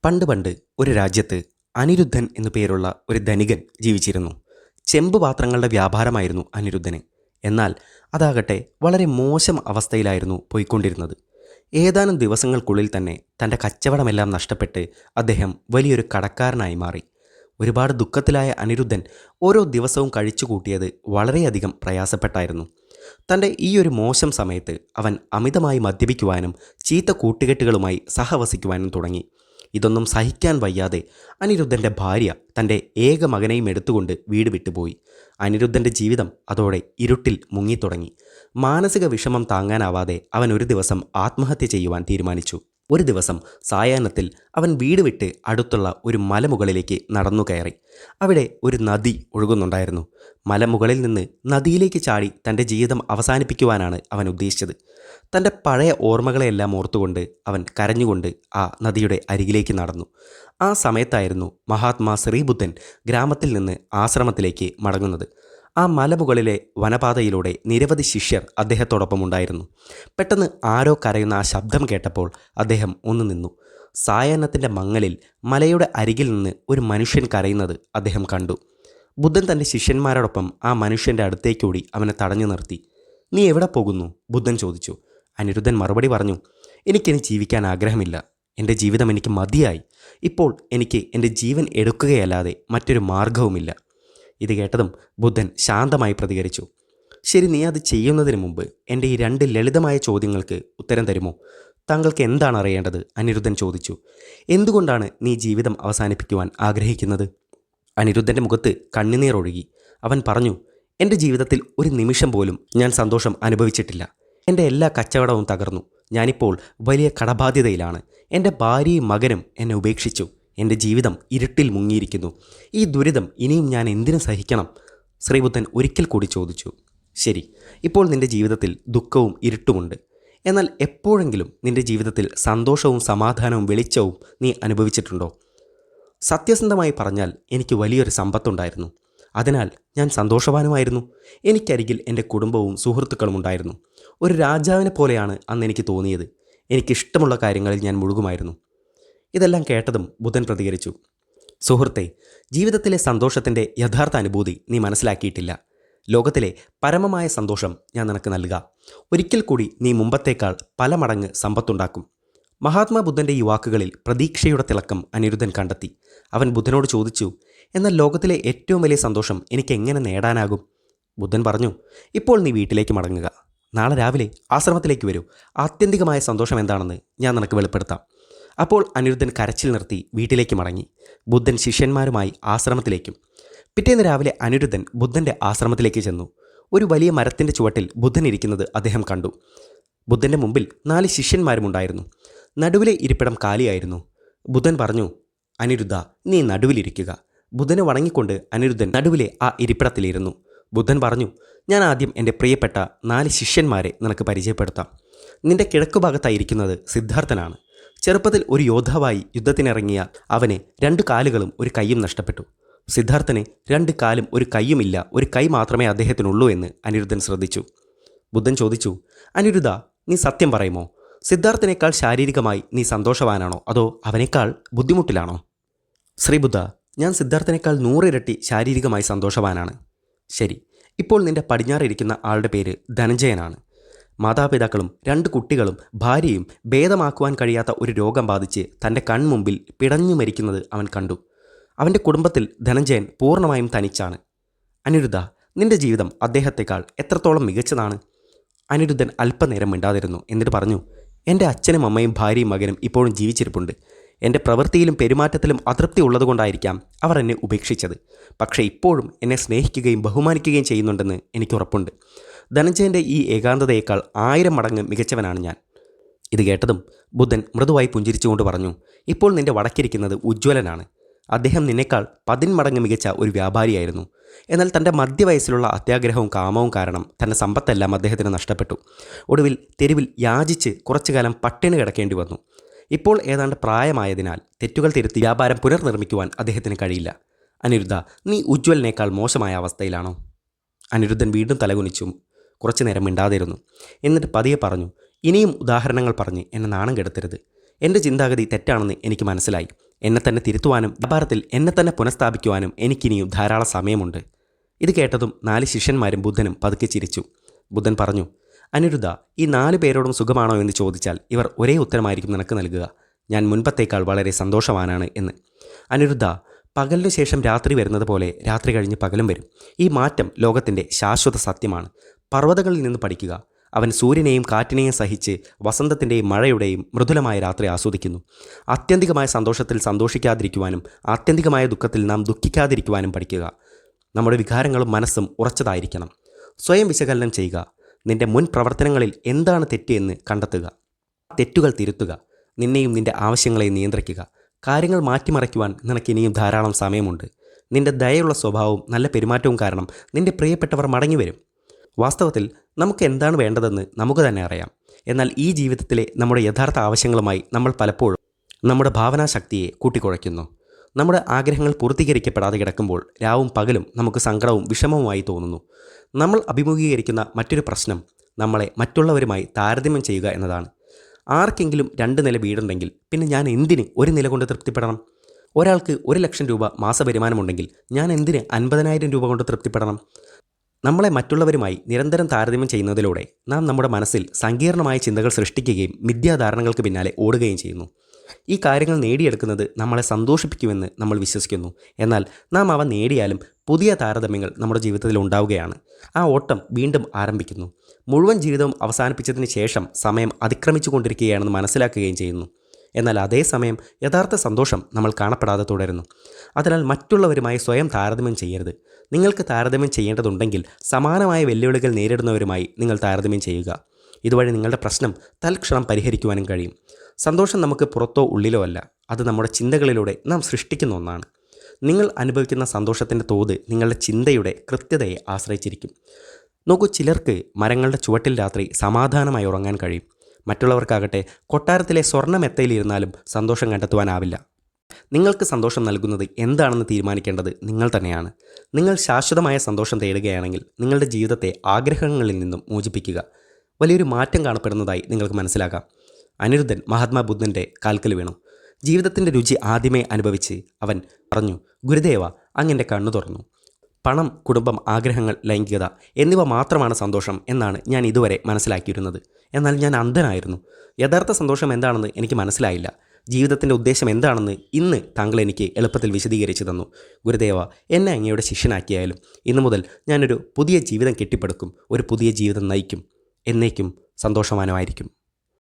പണ്ട് പണ്ട് ഒരു രാജ്യത്ത് അനിരുദ്ധൻ എന്നു പേരുള്ള ഒരു ധനികൻ ജീവിച്ചിരുന്നു. ചെമ്പ് പാത്രങ്ങളുടെ വ്യാപാരമായിരുന്നു അനിരുദ്ധന്. എന്നാൽ അതാകട്ടെ വളരെ മോശം അവസ്ഥയിലായിരുന്നു പോയിക്കൊണ്ടിരുന്നത്. ഏതാനും ദിവസങ്ങൾക്കുള്ളിൽ തന്നെ തൻ്റെ കച്ചവടമെല്ലാം നഷ്ടപ്പെട്ട് അദ്ദേഹം വലിയൊരു കടക്കാരനായി മാറി. ഒരുപാട് ദുഃഖത്തിലായ അനിരുദ്ധൻ ഓരോ ദിവസവും കഴിച്ചു കൂട്ടിയത് വളരെയധികം പ്രയാസപ്പെട്ടായിരുന്നു. തൻ്റെ ഈ ഒരു മോശം സമയത്ത് അവൻ അമിതമായി മദ്യപിക്കുവാനും ചീത്ത കൂട്ടുകെട്ടുകളുമായി സഹവസിക്കുവാനും തുടങ്ങി. ഇതൊന്നും സഹിക്കാൻ വയ്യാതെ അനിരുദ്ധൻ്റെ ഭാര്യ തൻ്റെ ഏക മകനെയും എടുത്തുകൊണ്ട് വീട് വിട്ടുപോയി. അനിരുദ്ധൻ്റെ ജീവിതം അതോടെ ഇരുട്ടിൽ മുങ്ങിത്തുടങ്ങി. മാനസിക വിഷമം താങ്ങാനാവാതെ അവൻ ഒരു ദിവസം ആത്മഹത്യ ചെയ്യുവാൻ തീരുമാനിച്ചു. ഒരു ദിവസം സായാഹ്നത്തിൽ അവൻ വീട് വിട്ട് അടുത്തുള്ള ഒരു മലമുകളിലേക്ക് നടന്നു കയറി. അവിടെ ഒരു നദി ഒഴുകുന്നുണ്ടായിരുന്നു. മലമുകളിൽ നിന്ന് നദിയിലേക്ക് ചാടി തൻ്റെ ജീവിതം അവസാനിപ്പിക്കുവാനാണ് അവൻ ഉദ്ദേശിച്ചത്. തൻ്റെ പഴയ ഓർമ്മകളെയെല്ലാം ഓർത്തുകൊണ്ട് അവൻ കരഞ്ഞുകൊണ്ട് ആ നദിയുടെ അരികിലേക്ക് നടന്നു. ആ സമയത്തായിരുന്നു മഹാത്മാ ശ്രീബുദ്ധൻ ഗ്രാമത്തിൽ നിന്ന് ആശ്രമത്തിലേക്ക് മടങ്ങുന്നത്. ആ മലമുകളിലെ വനപാതയിലൂടെ നിരവധി ശിഷ്യർ അദ്ദേഹത്തോടൊപ്പം ഉണ്ടായിരുന്നു. പെട്ടെന്ന് ആരോ കരയുന്ന ആ ശബ്ദം കേട്ടപ്പോൾ അദ്ദേഹം ഒന്ന് നിന്നു. സായാഹ്നത്തിൻ്റെ മങ്ങലിൽ മലയുടെ അരികിൽ നിന്ന് ഒരു മനുഷ്യൻ കരയുന്നത് അദ്ദേഹം കണ്ടു. ബുദ്ധൻ തൻ്റെ ശിഷ്യന്മാരോടൊപ്പം ആ മനുഷ്യൻ്റെ അടുത്തേക്കൂടി അവനെ തടഞ്ഞു നിർത്തി. "നീ എവിടെ പോകുന്നു?" ബുദ്ധൻ ചോദിച്ചു. അനിരുദ്ധൻ മറുപടി പറഞ്ഞു, "എനിക്കിനി ജീവിക്കാൻ ആഗ്രഹമില്ല. എൻ്റെ ജീവിതം എനിക്ക് മതിയായി. ഇപ്പോൾ എനിക്ക് എൻ്റെ ജീവൻ എടുക്കുകയല്ലാതെ മറ്റൊരു മാർഗവുമില്ല." ഇത് കേട്ടതും ബുദ്ധൻ ശാന്തമായി പ്രതികരിച്ചു. "ശരി, നീ അത് ചെയ്യുന്നതിന് മുമ്പ് എൻ്റെ ഈ 2 ലളിതമായ ചോദ്യങ്ങൾക്ക് ഉത്തരം തരുമോ?" "താങ്കൾക്ക് എന്താണ് അറിയേണ്ടത്?" അനിരുദ്ധൻ ചോദിച്ചു. "എന്തുകൊണ്ടാണ് നീ ജീവിതം അവസാനിപ്പിക്കുവാൻ ആഗ്രഹിക്കുന്നത്?" അനിരുദ്ധൻ്റെ മുഖത്ത് കണ്ണുനീർ ഒഴുകി. അവൻ പറഞ്ഞു, "എൻ്റെ ജീവിതത്തിൽ ഒരു നിമിഷം പോലും ഞാൻ സന്തോഷം അനുഭവിച്ചിട്ടില്ല. എൻ്റെ എല്ലാ കച്ചവടവും തകർന്നു. ഞാനിപ്പോൾ വലിയ കടബാധ്യതയിലാണ്. എൻ്റെ ഭാര്യയും മകനും എന്നെ ഉപേക്ഷിച്ചു. എൻ്റെ ജീവിതം ഇരുട്ടിൽ മുങ്ങിയിരിക്കുന്നു. ഈ ദുരിതം ഇനിയും ഞാൻ എന്തിനു സഹിക്കണം?" ശ്രീബുദ്ധൻ ഒരിക്കൽ കൂടി ചോദിച്ചു. "ശരി, ഇപ്പോൾ നിൻ്റെ ജീവിതത്തിൽ ദുഃഖവും ഇരുട്ടുമുണ്ട്. എന്നാൽ എപ്പോഴെങ്കിലും നിൻ്റെ ജീവിതത്തിൽ സന്തോഷവും സമാധാനവും വെളിച്ചവും നീ അനുഭവിച്ചിട്ടുണ്ടോ?" "സത്യസന്ധമായി പറഞ്ഞാൽ എനിക്ക് വലിയൊരു സമ്പത്തുണ്ടായിരുന്നു. അതിനാൽ ഞാൻ സന്തോഷവാനുമായിരുന്നു. എനിക്കരികിൽ എൻ്റെ കുടുംബവും സുഹൃത്തുക്കളും ഉണ്ടായിരുന്നു. ഒരു രാജാവിനെ പോലെയാണ് അന്ന് എനിക്ക് തോന്നിയത്. എനിക്കിഷ്ടമുള്ള കാര്യങ്ങളിൽ ഞാൻ മുഴുകുമായിരുന്നു." ഇതെല്ലാം കേട്ടതും ബുദ്ധൻ പ്രതികരിച്ചു. "സുഹൃത്തെ, ജീവിതത്തിലെ സന്തോഷത്തിൻ്റെ യഥാർത്ഥ അനുഭൂതി നീ മനസ്സിലാക്കിയിട്ടില്ല. ലോകത്തിലെ പരമമായ സന്തോഷം ഞാൻ നിനക്ക് നൽകാം. ഒരിക്കൽ കൂടി നീ മുമ്പത്തേക്കാൾ പല മടങ്ങ് സമ്പത്തുണ്ടാക്കും." മഹാത്മാ ബുദ്ധൻ്റെ ഈ വാക്കുകളിൽ പ്രതീക്ഷയുടെ തിളക്കം അനിരുദ്ധൻ കണ്ടെത്തി. അവൻ ബുദ്ധനോട് ചോദിച്ചു, "എന്നാൽ ലോകത്തിലെ ഏറ്റവും വലിയ സന്തോഷം എനിക്ക് എങ്ങനെ നേടാനാകും?" ബുദ്ധൻ പറഞ്ഞു, "ഇപ്പോൾ നീ വീട്ടിലേക്ക് മടങ്ങുക. നാളെ രാവിലെ ആശ്രമത്തിലേക്ക് വരൂ. ആത്യന്തികമായ സന്തോഷം എന്താണെന്ന് ഞാൻ നിനക്ക് വെളിപ്പെടുത്താം." അപ്പോൾ അനിരുദ്ധൻ കരച്ചിൽ നിർത്തി വീട്ടിലേക്ക് മടങ്ങി. ബുദ്ധൻ ശിഷ്യന്മാരുമായി ആശ്രമത്തിലേക്കും. പിറ്റേന്ന് രാവിലെ അനിരുദ്ധൻ ബുദ്ധൻ്റെ ആശ്രമത്തിലേക്ക് ചെന്നു. ഒരു വലിയ മരത്തിൻ്റെ ചുവട്ടിൽ ബുദ്ധൻ ഇരിക്കുന്നത് അദ്ദേഹം കണ്ടു. ബുദ്ധൻ്റെ മുമ്പിൽ 4 ശിഷ്യന്മാരുമുണ്ടായിരുന്നു. നടുവിലെ ഇരിപ്പിടം കാലിയായിരുന്നു. ബുദ്ധൻ പറഞ്ഞു, "അനിരുദ്ധ, നീ നടുവിലിരിക്കുക." ബുദ്ധനെ വണങ്ങിക്കൊണ്ട് അനിരുദ്ധൻ നടുവിലെ ആ ഇരിപ്പിടത്തിലിരുന്നു. ബുദ്ധൻ പറഞ്ഞു, "ഞാൻ ആദ്യം എൻ്റെ പ്രിയപ്പെട്ട 4 ശിഷ്യന്മാരെ നിനക്ക് പരിചയപ്പെടുത്താം. നിൻ്റെ കിഴക്കുഭാഗത്തായിരിക്കുന്നത് സിദ്ധാർത്ഥനാണ്. ചെറുപ്പത്തിൽ ഒരു യോദ്ധാവായി യുദ്ധത്തിനിറങ്ങിയ അവന് 2 കാലുകളും ഒരു കൈയും നഷ്ടപ്പെട്ടു. സിദ്ധാർത്ഥന് 2 കാലും ഒരു കൈയുമില്ല, ഒരു കൈ മാത്രമേ അദ്ദേഹത്തിനുള്ളൂ എന്ന് അനിരുദ്ധൻ ശ്രദ്ധിച്ചു. ബുദ്ധൻ ചോദിച്ചു, "അനിരുദ്ധ, നീ സത്യം പറയുമോ? സിദ്ധാർത്ഥനേക്കാൾ ശാരീരികമായി നീ സന്തോഷവാനാണോ, അതോ അവനേക്കാൾ ബുദ്ധിമുട്ടിലാണോ?" "ശ്രീബുദ്ധ, ഞാൻ സിദ്ധാർത്ഥനേക്കാൾ 100 ഇരട്ടി ശാരീരികമായി സന്തോഷവാനാണ്." "ശരി, ഇപ്പോൾ നിൻ്റെ പടിഞ്ഞാറിരിക്കുന്ന ആളുടെ പേര് ധനഞ്ജയനാണ്. മാതാപിതാക്കളും 2 കുട്ടികളും ഭാര്യയും ഭേദമാക്കുവാൻ കഴിയാത്ത ഒരു രോഗം ബാധിച്ച് തൻ്റെ കൺമുമ്പിൽ പിടഞ്ഞു മരിക്കുന്നത് അവൻ കണ്ടു. അവൻ്റെ കുടുംബത്തിൽ ധനഞ്ജയൻ പൂർണ്ണമായും തനിച്ചാണ്. അനിരുദ്ധ, നിൻ്റെ ജീവിതം അദ്ദേഹത്തെക്കാൾ എത്രത്തോളം മികച്ചതാണ്?" അനിരുദ്ധൻ അല്പനേരം മിണ്ടാതിരുന്നു. എന്നിട്ട് പറഞ്ഞു, "എൻ്റെ അച്ഛനും അമ്മയും ഭാര്യയും മകനും ഇപ്പോഴും ജീവിച്ചിരിപ്പുണ്ട്. എൻ്റെ പ്രവൃത്തിയിലും പെരുമാറ്റത്തിലും അതൃപ്തി ഉള്ളതുകൊണ്ടായിരിക്കാം അവർ എന്നെ ഉപേക്ഷിച്ചത്. പക്ഷേ ഇപ്പോഴും എന്നെ സ്നേഹിക്കുകയും ബഹുമാനിക്കുകയും ചെയ്യുന്നുണ്ടെന്ന് എനിക്ക് ഉറപ്പുണ്ട്. ധനഞ്ജയൻ്റെ ഈ ഏകാന്തതയേക്കാൾ 1000 മടങ്ങ് മികച്ചവനാണ് ഞാൻ." ഇത് കേട്ടതും ബുദ്ധൻ മൃദുവായി പുഞ്ചിരിച്ചുകൊണ്ട് പറഞ്ഞു, "ഇപ്പോൾ നിൻ്റെ വടക്കിരിക്കുന്നത് ഉജ്ജ്വലനാണ്. അദ്ദേഹം നിന്നേക്കാൾ 10 മടങ്ങ് മികച്ച ഒരു വ്യാപാരിയായിരുന്നു. എന്നാൽ തൻ്റെ മധ്യവയസ്സിലുള്ള അത്യാഗ്രഹവും കാമവും കാരണം തൻ്റെ സമ്പത്തെല്ലാം അദ്ദേഹത്തിന് നഷ്ടപ്പെട്ടു. ഒടുവിൽ തെരുവിൽ യാചിച്ച് കുറച്ചുകാലം പട്ടിണി കിടക്കേണ്ടി വന്നു. ഇപ്പോൾ ഏതാണ്ട് പ്രായമായതിനാൽ തെറ്റുകൾ തിരുത്തി വ്യാപാരം പുനർനിർമ്മിക്കുവാൻ അദ്ദേഹത്തിന് കഴിയില്ല. അനിരുദ്ധ, നീ ഉജ്ജ്വലനേക്കാൾ മോശമായ അവസ്ഥയിലാണോ?" അനിരുദ്ധൻ വീണ്ടും തലകുനിച്ചു കുറച്ചു നേരം മിണ്ടാതിരുന്നു. എന്നിട്ട് പതിയെ പറഞ്ഞു, "ഇനിയും ഉദാഹരണങ്ങൾ പറഞ്ഞ് എന്നെ നാണം കെടുത്തരുത്. എൻ്റെ ചിന്താഗതി തെറ്റാണെന്ന് എനിക്ക് മനസ്സിലായി. എന്നെ തന്നെ തിരുത്തുവാനും വ്യാപാരത്തിൽ എന്നെ തന്നെ പുനഃസ്ഥാപിക്കുവാനും എനിക്കിനിയും ധാരാളം സമയമുണ്ട്. ഇത് കേട്ടതും 4 ശിഷ്യന്മാരും ബുദ്ധനും പതുക്കെ ചിരിച്ചു. ബുദ്ധൻ പറഞ്ഞു, അനിരുദ്ധ, ഈ 4 പേരോടും സുഖമാണോ എന്ന് ചോദിച്ചാൽ ഇവർ ഒരേ ഉത്തരമായിരിക്കും നിനക്ക് നൽകുക. ഞാൻ മുൻപത്തേക്കാൾ വളരെ സന്തോഷവാനാണ് എന്ന്. അനിരുദ്ധ, പകലിനു ശേഷം രാത്രി വരുന്നത് പോലെ രാത്രി കഴിഞ്ഞ് പകലും വരും. ഈ മാറ്റം ലോകത്തിൻ്റെ ശാശ്വത സത്യമാണ്. പർവ്വതങ്ങളിൽ നിന്ന് പഠിക്കുക. അവൻ സൂര്യനെയും കാറ്റിനെയും സഹിച്ച് വസന്തത്തിൻ്റെയും മഴയുടെയും മൃദുലമായ രാത്രി ആസ്വദിക്കുന്നു. ആത്യന്തികമായ സന്തോഷത്തിൽ സന്തോഷിക്കാതിരിക്കുവാനും ആത്യന്തികമായ ദുഃഖത്തിൽ നാം ദുഃഖിക്കാതിരിക്കുവാനും പഠിക്കുക. നമ്മുടെ വികാരങ്ങളും മനസ്സും ഉറച്ചതായിരിക്കണം. സ്വയം വിശകലനം ചെയ്യുക. നിൻ്റെ മുൻ പ്രവർത്തനങ്ങളിൽ എന്താണ് തെറ്റെന്ന് കണ്ടെത്തുക. തെറ്റുകൾ തിരുത്തുക. നിന്നെയും നിൻ്റെ ആവശ്യങ്ങളെയും നിയന്ത്രിക്കുക. കാര്യങ്ങൾ മാറ്റിമറിക്കുവാൻ നിനക്കിനിയും ധാരാളം സമയമുണ്ട്. നിൻ്റെ ദയയുള്ള സ്വഭാവവും നല്ല പെരുമാറ്റവും കാരണം നിൻ്റെ പ്രിയപ്പെട്ടവർ മടങ്ങി വരും. വാസ്തവത്തിൽ നമുക്ക് എന്താണ് വേണ്ടതെന്ന് നമുക്ക് തന്നെ അറിയാം. എന്നാൽ ഈ ജീവിതത്തിലെ നമ്മുടെ യഥാർത്ഥ ആവശ്യങ്ങളുമായി നമ്മൾ പലപ്പോഴും നമ്മുടെ ഭാവനാശക്തിയെ കൂട്ടിക്കുഴയ്ക്കുന്നു. നമ്മുടെ ആഗ്രഹങ്ങൾ പൂർത്തീകരിക്കപ്പെടാതെ കിടക്കുമ്പോൾ രാവും പകലും നമുക്ക് സങ്കടവും വിഷമവുമായി തോന്നുന്നു. നമ്മൾ അഭിമുഖീകരിക്കുന്ന മറ്റൊരു പ്രശ്നം നമ്മളെ മറ്റുള്ളവരുമായി താരതമ്യം ചെയ്യുക എന്നതാണ്. ആർക്കെങ്കിലും 2 നില വീടുണ്ടെങ്കിൽ പിന്നെ ഞാൻ എന്തിന് 1 നില കൊണ്ട് തൃപ്തിപ്പെടണം? ഒരാൾക്ക് 1,00,000 രൂപ മാസവരുമാനമുണ്ടെങ്കിൽ ഞാൻ എന്തിന് 50,000 രൂപ കൊണ്ട് തൃപ്തിപ്പെടണം? നമ്മളെ മറ്റുള്ളവരുമായി നിരന്തരം താരതമ്യം ചെയ്യുന്നതിലൂടെ നാം നമ്മുടെ മനസ്സിൽ സങ്കീർണമായ ചിന്തകൾ സൃഷ്ടിക്കുകയും മിഥ്യാധാരണകൾക്ക് പിന്നാലെ ഓടുകയും ചെയ്യുന്നു. ഈ കാര്യങ്ങൾ നേടിയെടുക്കുന്നത് നമ്മളെ സന്തോഷിപ്പിക്കുമെന്ന് നമ്മൾ വിശ്വസിക്കുന്നു. എന്നാൽ നാം അവ നേടിയാലും പുതിയ താരതമ്യങ്ങൾ നമ്മുടെ ജീവിതത്തിൽ ഉണ്ടാവുകയാണ്. ആ ഓട്ടം വീണ്ടും ആരംഭിക്കുന്നു. മുഴുവൻ ജീവിതവും അവസാനിപ്പിച്ചതിന് ശേഷം സമയം അതിക്രമിച്ചു കൊണ്ടിരിക്കുകയാണെന്ന് മനസ്സിലാക്കുകയും ചെയ്യുന്നു. എന്നാൽ അതേസമയം യഥാർത്ഥ സന്തോഷം നമ്മൾ കാണപ്പെടാതെ തുടരുന്നു. അതിനാൽ മറ്റുള്ളവരുമായി സ്വയം താരതമ്യം ചെയ്യരുത്. നിങ്ങൾക്ക് താരതമ്യം ചെയ്യേണ്ടതുണ്ടെങ്കിൽ സമാനമായ വെല്ലുവിളികൾ നേരിടുന്നവരുമായി നിങ്ങൾ താരതമ്യം ചെയ്യുക. ഇതുവഴി നിങ്ങളുടെ പ്രശ്നം തൽക്ഷണം പരിഹരിക്കുവാനും കഴിയും. സന്തോഷം നമുക്ക് പുറത്തോ ഉള്ളിലോ അല്ല, അത് നമ്മുടെ ചിന്തകളിലൂടെ നാം സൃഷ്ടിക്കുന്ന ഒന്നാണ്. നിങ്ങൾ അനുഭവിക്കുന്ന സന്തോഷത്തിൻ്റെ തോത് നിങ്ങളുടെ ചിന്തയുടെ കൃത്യതയെ ആശ്രയിച്ചിരിക്കും. നോക്കൂ, ചിലർക്ക് മരങ്ങളുടെ ചുവട്ടിൽ രാത്രി സമാധാനമായി ഉറങ്ങാൻ കഴിയും. മറ്റുള്ളവർക്കാകട്ടെ കൊട്ടാരത്തിലെ സ്വർണ്ണമെത്തയിലിരുന്നാലും സന്തോഷം കണ്ടെത്തുവാനാവില്ല. നിങ്ങൾക്ക് സന്തോഷം നൽകുന്നത് എന്താണെന്ന് തീരുമാനിക്കേണ്ടത് നിങ്ങൾ തന്നെയാണ്. നിങ്ങൾ ശാശ്വതമായ സന്തോഷം തേടുകയാണെങ്കിൽ നിങ്ങളുടെ ജീവിതത്തെ ആഗ്രഹങ്ങളിൽ നിന്നും മോചിപ്പിക്കുക. വലിയൊരു മാറ്റം കാണപ്പെടുന്നതായി നിങ്ങൾക്ക് മനസ്സിലാക്കാം. അനിരുദ്ധൻ മഹാത്മാ ബുദ്ധൻ്റെ കാൽക്കൽ വീണു. ജീവിതത്തിൻ്റെ രുചി ആദ്യമേ അനുഭവിച്ച് അവൻ പറഞ്ഞു, ഗുരുദേവ, അങ്ങെൻ്റെ കണ്ണു തുറന്നു. പണം, കുടുംബം, ആഗ്രഹങ്ങൾ, ലൈംഗികത എന്നിവ മാത്രമാണ് സന്തോഷം എന്നാണ് ഞാൻ ഇതുവരെ മനസ്സിലാക്കിയിരുന്നത്. എന്നാൽ ഞാൻ അന്ധനായിരുന്നു. യഥാർത്ഥ സന്തോഷം എന്താണെന്ന് എനിക്ക് മനസ്സിലായില്ല. ജീവിതത്തിൻ്റെ ഉദ്ദേശം എന്താണെന്ന് ഇന്ന് താങ്കൾ എനിക്ക് എളുപ്പത്തിൽ വിശദീകരിച്ചു തന്നു. ഗുരുദേവ, എന്നെ അങ്ങയുടെ ശിഷ്യനാക്കിയാലും ഇന്നു മുതൽ ഞാനൊരു പുതിയ ജീവിതം കെട്ടിപ്പടുക്കും, ഒരു പുതിയ ജീവിതം നയിക്കും, എന്നേക്കും സന്തോഷവാനമായിരിക്കും.